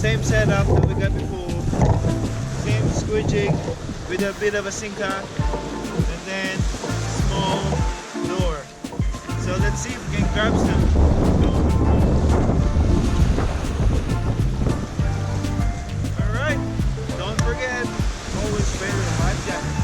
Same setup that we got before. Same squid jig with a bit of a sinker, and then small lure. So let's see if we can grab some. Alright, don't forget, always wear a life jacket.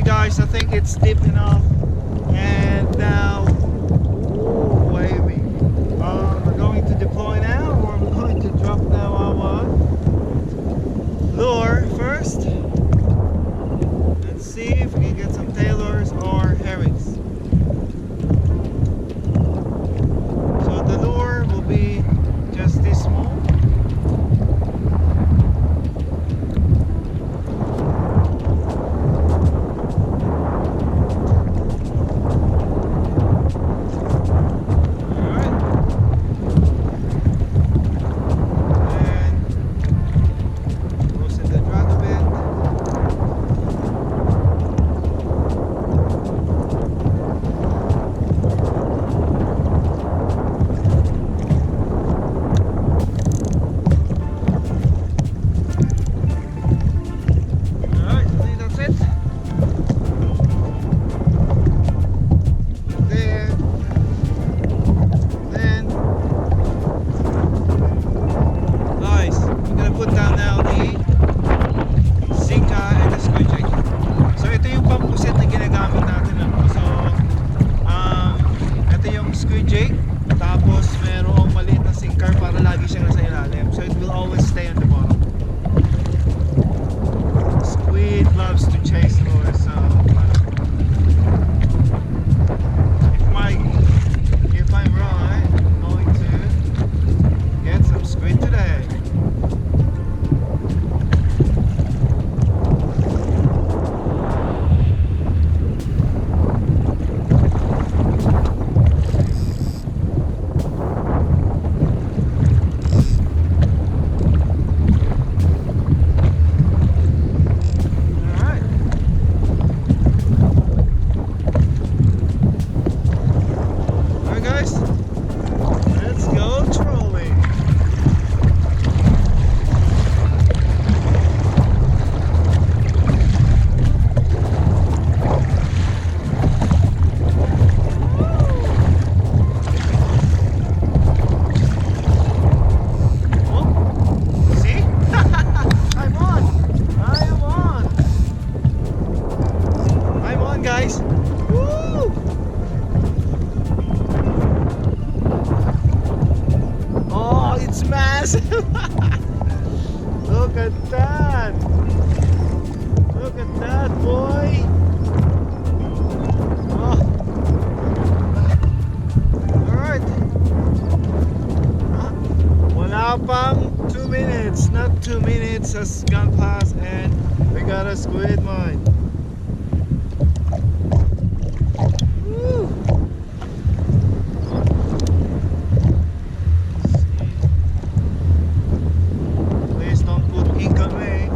Guys, I think it's deep enough, and now wavy. We're going to deploy now, or we're going to drop now our lure first. Let's see if we can get some tailors or herrings. So the lure will be just this small. Squid loves to chase lures, so if I'm right, I'm going to get some squid today. lot of squid, man. Woo. Please don't put ink on me.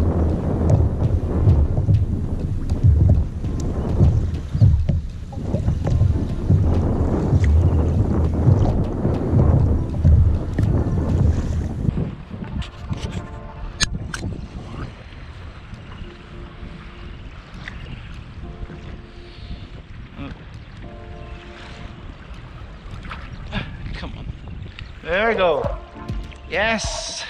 Come on. There we go. Yes.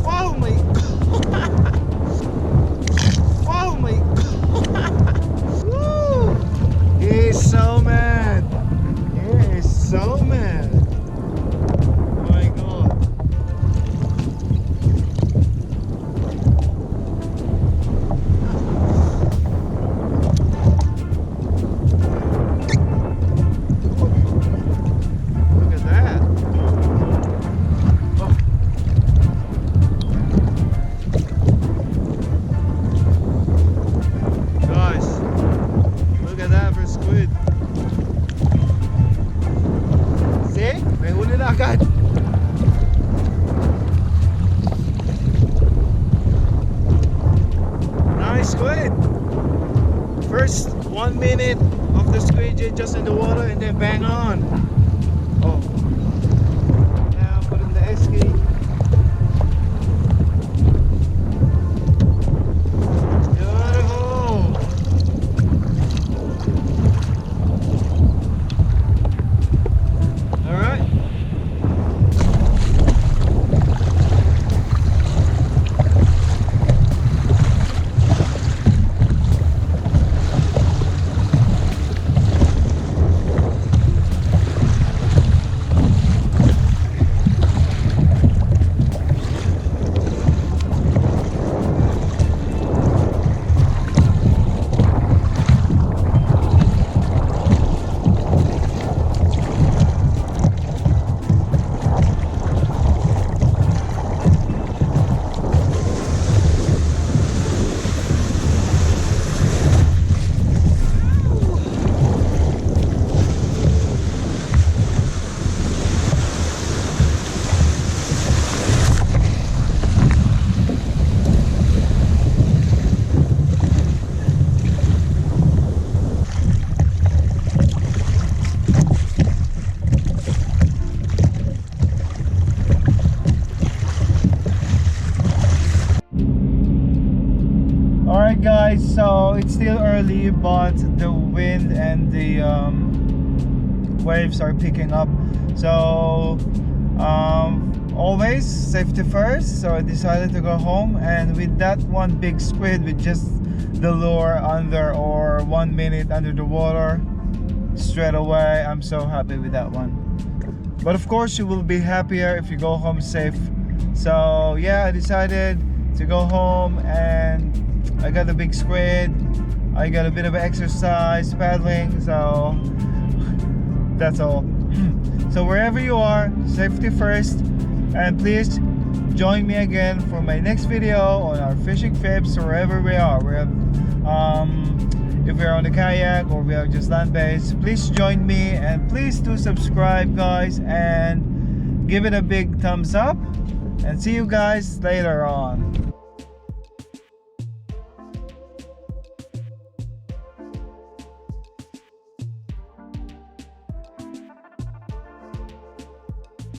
Oh my God. Oh my God. Woo. He's so mad. He is so mad. Oh my God. Look at that. Oh. Guys, look at that for squid. See? May huli na agad. Nice squid. First 1 minute of the squid just in the water and then bang on. Oh. Now put in the esky. Beautiful. All right. Alright guys, so it's still early but the wind and the waves are picking up, so always safety first. So I decided to go home, and with that one big squid with just the lure under, or 1 minute under the water straight away, I'm so happy with that one. But of course you will be happier if you go home safe. So yeah, I decided to go home, and I got a big squid. I got a bit of exercise paddling, so that's all. So wherever you are, safety first, and please join me again for my next video on our fishing trips wherever we are. If we're on the kayak or we are just land-based, please join me, and please do subscribe guys, and give it a big thumbs up, and see you guys later on.